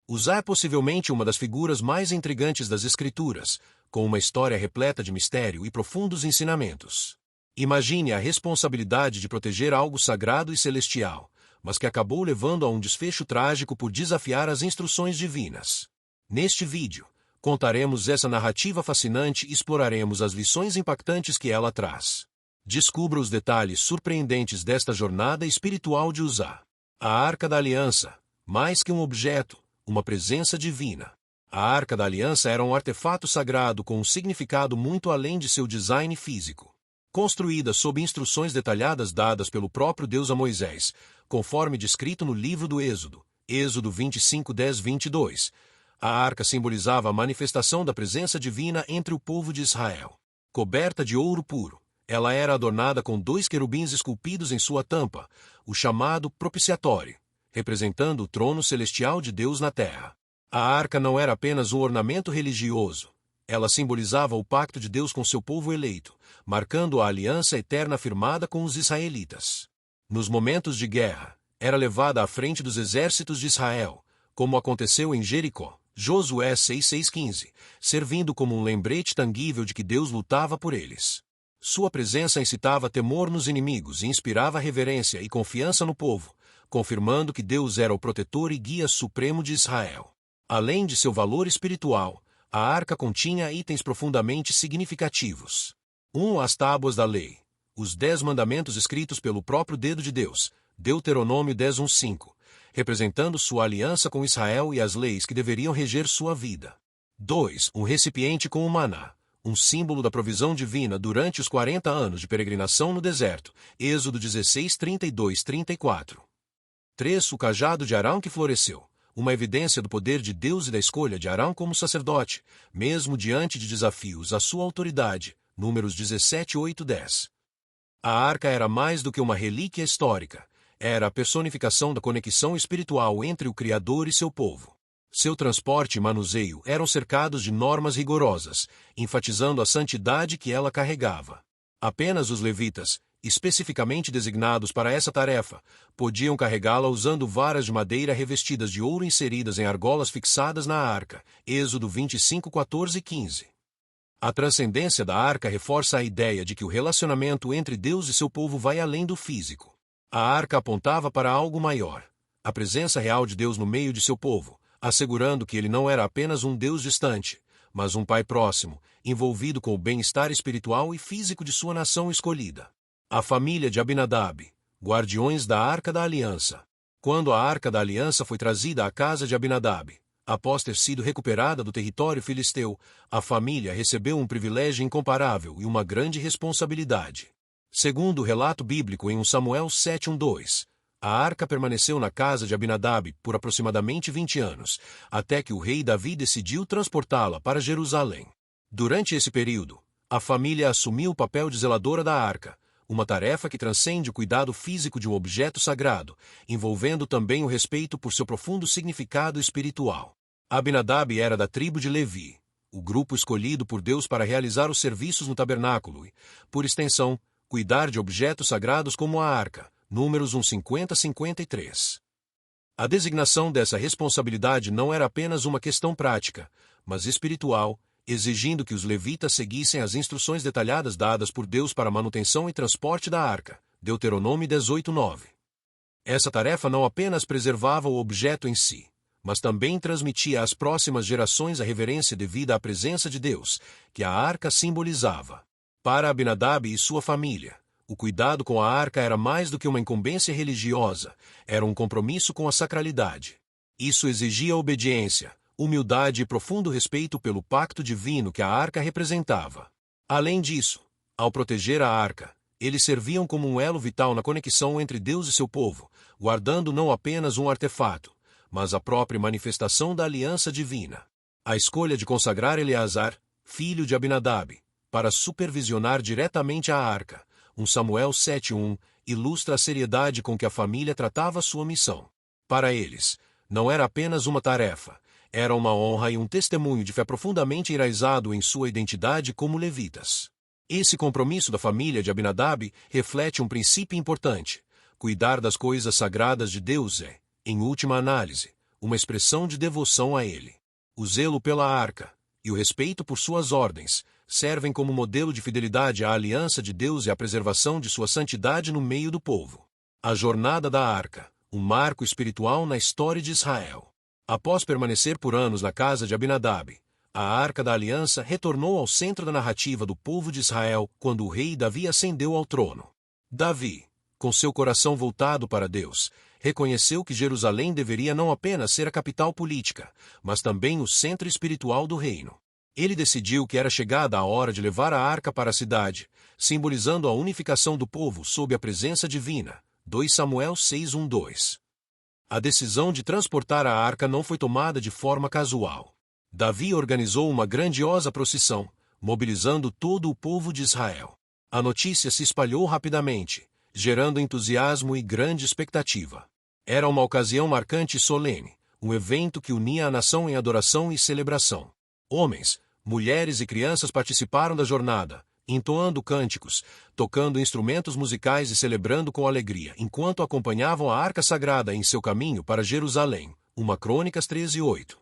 Uzá é possivelmente uma das figuras mais intrigantes das Escrituras, com uma história repleta de mistério e profundos ensinamentos. Imagine a responsabilidade de proteger algo sagrado e celestial, mas que acabou levando a um desfecho trágico por desafiar as instruções divinas. Neste vídeo, contaremos essa narrativa fascinante e exploraremos as lições impactantes que ela traz. Descubra os detalhes surpreendentes desta jornada espiritual de Uzá. A Arca da Aliança, mais que um objeto, uma presença divina. A Arca da Aliança era um artefato sagrado com um significado muito além de seu design físico. Construída sob instruções detalhadas dadas pelo próprio Deus a Moisés, conforme descrito no livro do Êxodo, Êxodo 25:10-22, a arca simbolizava a manifestação da presença divina entre o povo de Israel. Coberta de ouro puro, ela era adornada com 2 querubins esculpidos em sua tampa, o chamado propiciatório, representando o trono celestial de Deus na terra. A arca não era apenas um ornamento religioso. Ela simbolizava o pacto de Deus com seu povo eleito, marcando a aliança eterna firmada com os israelitas. Nos momentos de guerra, era levada à frente dos exércitos de Israel, como aconteceu em Jericó, Josué 6:6-15, servindo como um lembrete tangível de que Deus lutava por eles. Sua presença incitava temor nos inimigos e inspirava reverência e confiança no povo, confirmando que Deus era o protetor e guia supremo de Israel. Além de seu valor espiritual, a arca continha itens profundamente significativos. 1. As tábuas da lei. Os 10 mandamentos escritos pelo próprio dedo de Deus, Deuteronômio 10:1-5, representando sua aliança com Israel e as leis que deveriam reger sua vida. 2. Um recipiente com o maná, um símbolo da provisão divina durante os 40 anos de peregrinação no deserto, Êxodo 16:32-34. 3. O cajado de Arão que floresceu, uma evidência do poder de Deus e da escolha de Arão como sacerdote, mesmo diante de desafios à sua autoridade, Números 17:8-10. A arca era mais do que uma relíquia histórica, era a personificação da conexão espiritual entre o Criador e seu povo. Seu transporte e manuseio eram cercados de normas rigorosas, enfatizando a santidade que ela carregava. Apenas os levitas, especificamente designados para essa tarefa, podiam carregá-la usando varas de madeira revestidas de ouro inseridas em argolas fixadas na arca, Êxodo 25:14-15. A transcendência da arca reforça a ideia de que o relacionamento entre Deus e seu povo vai além do físico. A arca apontava para algo maior, a presença real de Deus no meio de seu povo, assegurando que ele não era apenas um Deus distante, mas um Pai próximo, envolvido com o bem-estar espiritual e físico de sua nação escolhida. A família de Abinadab, guardiões da Arca da Aliança. Quando a Arca da Aliança foi trazida à casa de Abinadab, após ter sido recuperada do território filisteu, a família recebeu um privilégio incomparável e uma grande responsabilidade. Segundo o relato bíblico em 1 Samuel 7:1-2, a arca permaneceu na casa de Abinadab por aproximadamente 20 anos, até que o rei Davi decidiu transportá-la para Jerusalém. Durante esse período, a família assumiu o papel de zeladora da arca, uma tarefa que transcende o cuidado físico de um objeto sagrado, envolvendo também o respeito por seu profundo significado espiritual. Abinadab era da tribo de Levi, o grupo escolhido por Deus para realizar os serviços no tabernáculo e, por extensão, cuidar de objetos sagrados como a arca, Números 1:50-53. A designação dessa responsabilidade não era apenas uma questão prática, mas espiritual, exigindo que os levitas seguissem as instruções detalhadas dadas por Deus para a manutenção e transporte da arca, Deuteronômio 18:9. Essa tarefa não apenas preservava o objeto em si, mas também transmitia às próximas gerações a reverência devida à presença de Deus, que a arca simbolizava. Para Abinadab e sua família, o cuidado com a arca era mais do que uma incumbência religiosa, era um compromisso com a sacralidade. Isso exigia obediência, humildade e profundo respeito pelo pacto divino que a arca representava. Além disso, ao proteger a arca, eles serviam como um elo vital na conexão entre Deus e seu povo, guardando não apenas um artefato, mas a própria manifestação da aliança divina. A escolha de consagrar Eleazar, filho de Abinadab, para supervisionar diretamente a arca, 1 Samuel 7:1, ilustra a seriedade com que a família tratava sua missão. Para eles, não era apenas uma tarefa, era uma honra e um testemunho de fé profundamente enraizado em sua identidade como levitas. Esse compromisso da família de Abinadab reflete um princípio importante: cuidar das coisas sagradas de Deus é, em última análise, uma expressão de devoção a ele. O zelo pela arca e o respeito por suas ordens servem como modelo de fidelidade à aliança de Deus e à preservação de sua santidade no meio do povo. A jornada da arca, um marco espiritual na história de Israel. Após permanecer por anos na casa de Abinadab, a Arca da Aliança retornou ao centro da narrativa do povo de Israel quando o rei Davi ascendeu ao trono. Davi, com seu coração voltado para Deus, reconheceu que Jerusalém deveria não apenas ser a capital política, mas também o centro espiritual do reino. Ele decidiu que era chegada a hora de levar a arca para a cidade, simbolizando a unificação do povo sob a presença divina. 2 Samuel 6:1-2. A decisão de transportar a arca não foi tomada de forma casual. Davi organizou uma grandiosa procissão, mobilizando todo o povo de Israel. A notícia se espalhou rapidamente, gerando entusiasmo e grande expectativa. Era uma ocasião marcante e solene, um evento que unia a nação em adoração e celebração. Homens, mulheres e crianças participaram da jornada, entoando cânticos, tocando instrumentos musicais e celebrando com alegria, enquanto acompanhavam a arca sagrada em seu caminho para Jerusalém. 1 Crônicas 13:8.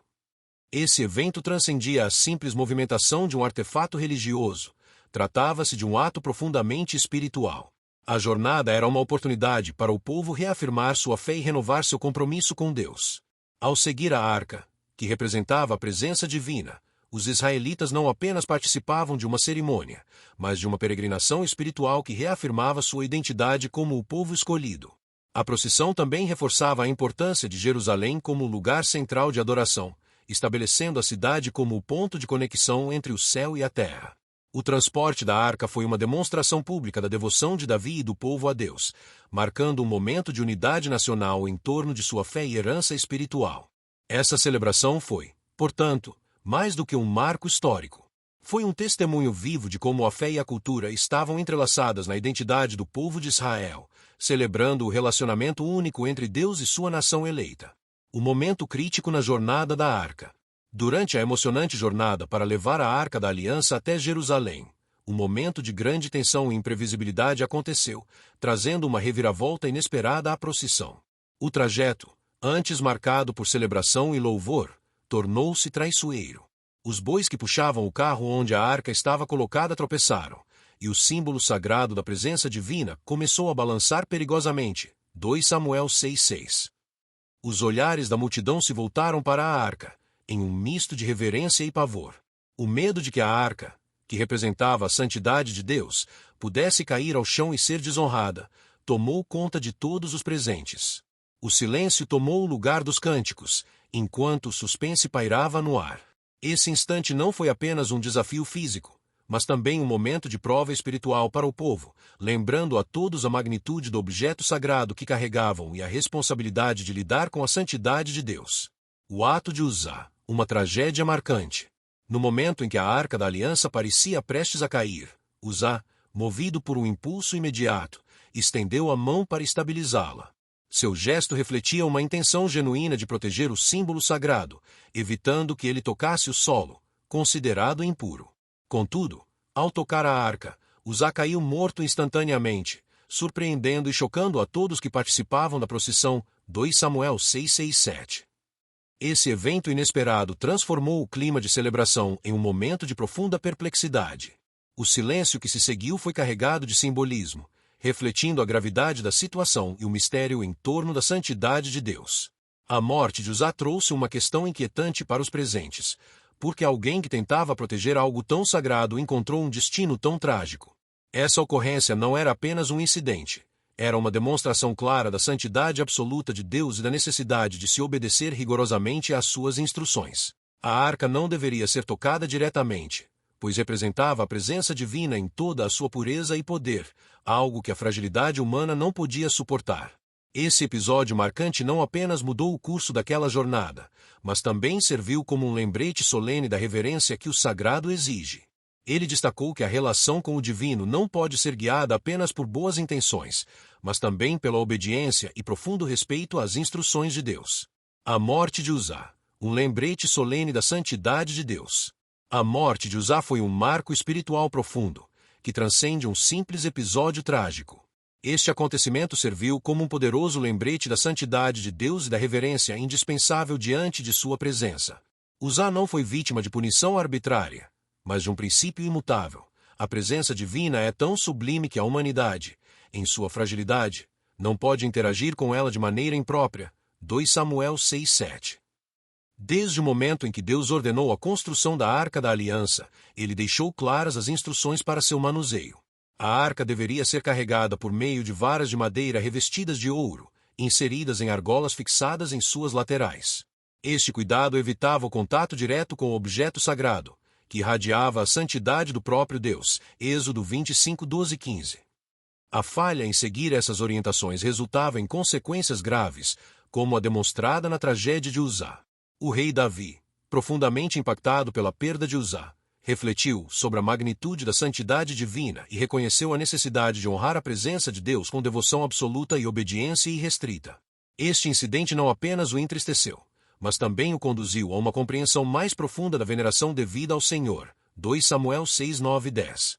Esse evento transcendia a simples movimentação de um artefato religioso. Tratava-se de um ato profundamente espiritual. A jornada era uma oportunidade para o povo reafirmar sua fé e renovar seu compromisso com Deus. Ao seguir a arca, que representava a presença divina, os israelitas não apenas participavam de uma cerimônia, mas de uma peregrinação espiritual que reafirmava sua identidade como o povo escolhido. A procissão também reforçava a importância de Jerusalém como lugar central de adoração, estabelecendo a cidade como o ponto de conexão entre o céu e a terra. O transporte da arca foi uma demonstração pública da devoção de Davi e do povo a Deus, marcando um momento de unidade nacional em torno de sua fé e herança espiritual. Essa celebração foi, portanto, mais do que um marco histórico. Foi um testemunho vivo de como a fé e a cultura estavam entrelaçadas na identidade do povo de Israel, celebrando o relacionamento único entre Deus e sua nação eleita. O momento crítico na jornada da arca. Durante a emocionante jornada para levar a Arca da Aliança até Jerusalém, um momento de grande tensão e imprevisibilidade aconteceu, trazendo uma reviravolta inesperada à procissão. O trajeto, antes marcado por celebração e louvor, tornou-se traiçoeiro. Os bois que puxavam o carro onde a arca estava colocada tropeçaram, e o símbolo sagrado da presença divina começou a balançar perigosamente. 2 Samuel 6:6. Os olhares da multidão se voltaram para a arca, em um misto de reverência e pavor. O medo de que a arca, que representava a santidade de Deus, pudesse cair ao chão e ser desonrada, tomou conta de todos os presentes. O silêncio tomou o lugar dos cânticos, enquanto o suspense pairava no ar. Esse instante não foi apenas um desafio físico, mas também um momento de prova espiritual para o povo, lembrando a todos a magnitude do objeto sagrado que carregavam e a responsabilidade de lidar com a santidade de Deus. O ato de Uzá, uma tragédia marcante. No momento em que a Arca da Aliança parecia prestes a cair, Uzá, movido por um impulso imediato, estendeu a mão para estabilizá-la. Seu gesto refletia uma intenção genuína de proteger o símbolo sagrado, evitando que ele tocasse o solo, considerado impuro. Contudo, ao tocar a arca, Uzá caiu morto instantaneamente, surpreendendo e chocando a todos que participavam da procissão. 2 Samuel 6:6-7. Esse evento inesperado transformou o clima de celebração em um momento de profunda perplexidade. O silêncio que se seguiu foi carregado de simbolismo, refletindo a gravidade da situação e o mistério em torno da santidade de Deus. A morte de Uzá trouxe uma questão inquietante para os presentes, porque alguém que tentava proteger algo tão sagrado encontrou um destino tão trágico. Essa ocorrência não era apenas um incidente, era uma demonstração clara da santidade absoluta de Deus e da necessidade de se obedecer rigorosamente às suas instruções. A arca não deveria ser tocada diretamente, pois representava a presença divina em toda a sua pureza e poder, algo que a fragilidade humana não podia suportar. Esse episódio marcante não apenas mudou o curso daquela jornada, mas também serviu como um lembrete solene da reverência que o sagrado exige. Ele destacou que a relação com o divino não pode ser guiada apenas por boas intenções, mas também pela obediência e profundo respeito às instruções de Deus. A morte de Uzá, um lembrete solene da santidade de Deus. A morte de Uzá foi um marco espiritual profundo, que transcende um simples episódio trágico. Este acontecimento serviu como um poderoso lembrete da santidade de Deus e da reverência indispensável diante de sua presença. Uzá não foi vítima de punição arbitrária, mas de um princípio imutável. A presença divina é tão sublime que a humanidade, em sua fragilidade, não pode interagir com ela de maneira imprópria. 2 Samuel 6:7. Desde o momento em que Deus ordenou a construção da Arca da Aliança, ele deixou claras as instruções para seu manuseio. A arca deveria ser carregada por meio de varas de madeira revestidas de ouro, inseridas em argolas fixadas em suas laterais. Este cuidado evitava o contato direto com o objeto sagrado, que irradiava a santidade do próprio Deus. Êxodo 25:12-15. A falha em seguir essas orientações resultava em consequências graves, como a demonstrada na tragédia de Uzá. O rei Davi, profundamente impactado pela perda de Uzá, refletiu sobre a magnitude da santidade divina e reconheceu a necessidade de honrar a presença de Deus com devoção absoluta e obediência irrestrita. Este incidente não apenas o entristeceu, mas também o conduziu a uma compreensão mais profunda da veneração devida ao Senhor. 2 Samuel 6:9-10.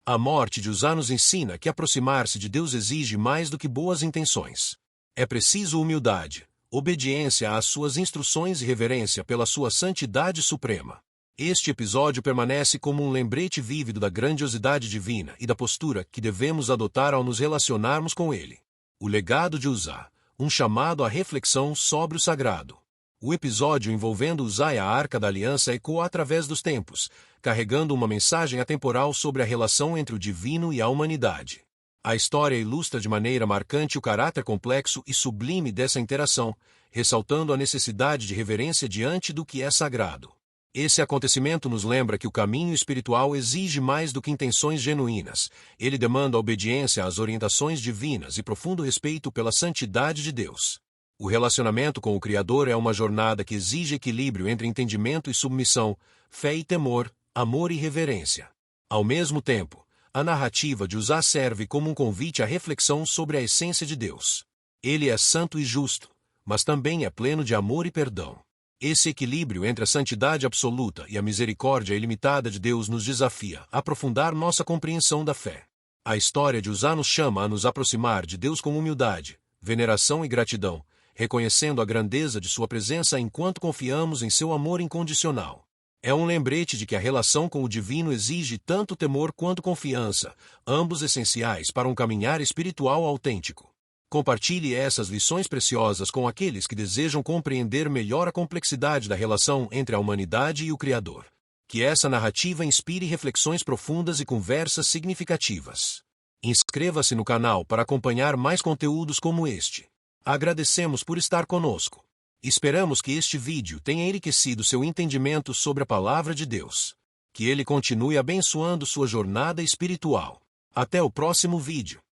A morte de Uzá nos ensina que aproximar-se de Deus exige mais do que boas intenções. É preciso humildade, obediência às suas instruções e reverência pela sua santidade suprema. Este episódio permanece como um lembrete vívido da grandiosidade divina e da postura que devemos adotar ao nos relacionarmos com Ele. O legado de Uzá, um chamado à reflexão sobre o sagrado. O episódio envolvendo Uzá e a Arca da Aliança ecoa através dos tempos, carregando uma mensagem atemporal sobre a relação entre o divino e a humanidade. A história ilustra de maneira marcante o caráter complexo e sublime dessa interação, ressaltando a necessidade de reverência diante do que é sagrado. Esse acontecimento nos lembra que o caminho espiritual exige mais do que intenções genuínas. Ele demanda obediência às orientações divinas e profundo respeito pela santidade de Deus. O relacionamento com o Criador é uma jornada que exige equilíbrio entre entendimento e submissão, fé e temor, amor e reverência. Ao mesmo tempo, a narrativa de Uzá serve como um convite à reflexão sobre a essência de Deus. Ele é santo e justo, mas também é pleno de amor e perdão. Esse equilíbrio entre a santidade absoluta e a misericórdia ilimitada de Deus nos desafia a aprofundar nossa compreensão da fé. A história de Uzá nos chama a nos aproximar de Deus com humildade, veneração e gratidão, reconhecendo a grandeza de sua presença enquanto confiamos em seu amor incondicional. É um lembrete de que a relação com o divino exige tanto temor quanto confiança, ambos essenciais para um caminhar espiritual autêntico. Compartilhe essas lições preciosas com aqueles que desejam compreender melhor a complexidade da relação entre a humanidade e o Criador. Que essa narrativa inspire reflexões profundas e conversas significativas. Inscreva-se no canal para acompanhar mais conteúdos como este. Agradecemos por estar conosco. Esperamos que este vídeo tenha enriquecido seu entendimento sobre a Palavra de Deus. Que ele continue abençoando sua jornada espiritual. Até o próximo vídeo.